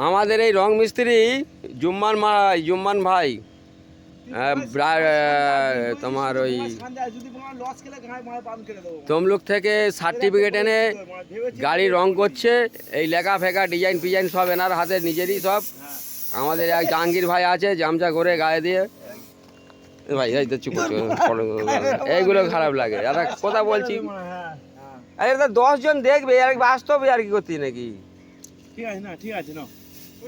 আমাদের এই রং মিস্ত্রি জুম্মান ভাই তোমার ওই তমলুক থেকে সার্টিফিকেট এনে গাড়ি রং করছে। এই লেখা ফেকা ডিজাইন ফিজাইন সব এনার হাতে নিজেরই সব। আমাদের এক জাহাঙ্গীর ভাই আছে গামছা করে গায়ে দিয়ে। ভাই এই তো চুপ এইগুলো খারাপ লাগে। একটা কথা বলছি, আরে 10 জন দেখবে আর বাস্তব আর কি করতি নাকি? ঠিক আছে না, ঠিক আছে না,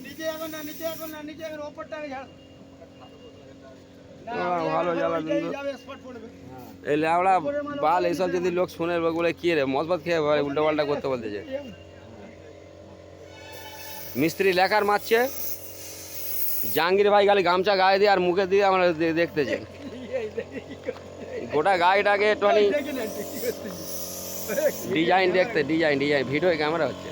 নিচে এখন না, নিচে এখন না, নিচে এখন ওপরটা ঝাড় ভালো জ্বালা এই লেওড়া বাল এইসব যদি লোক শুনে বলে কি রে মজবত খেয়ে উল্টো পাল্টা করতে বলতেছে। মিস্ত্রি লেখার মারছে, জাহাঙ্গীর ভাই খালি গামছা গায়ে দিয়ে আর মুখে দিয়ে আমরা দেখতেছি। গোটা গাড়িটাকে একটুখানি ডিজাইন দেখতে, ডিজাইন ভিডিও ক্যামেরা হচ্ছে।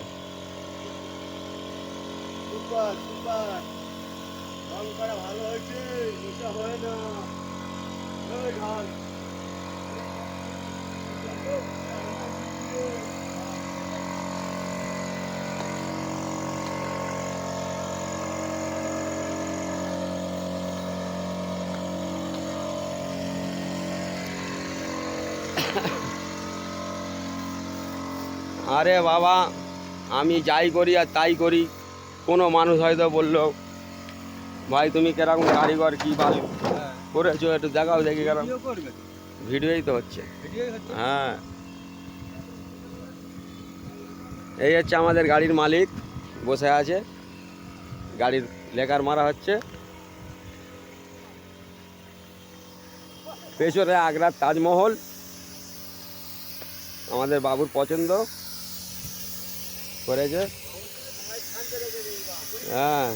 ভালো হয়েছে, হয় না। আরে বাবা, আমি যাই করি আর তাই করি, কোনো মানুষ হয়তো বললো ভাই তুমি কেরকম কারিগর, কি ভালো করেছো একটু দেখাও দেখি। কেরকম ভিডিওই তো হচ্ছে। হ্যাঁ, এই হচ্ছে আমাদের গাড়ির মালিক বসে আছে, গাড়ির লেকার মারা হচ্ছে। পেছনে আগ্রার তাজমহল আমাদের বাবুর পছন্দ করেছে। হ্যাঁ,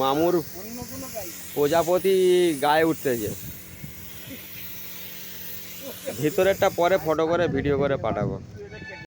মামুর প্রজাপতি গায়ে উঠতেছে। ভিতরেরটা পরে ফটো করে ভিডিও করে পাঠাবো।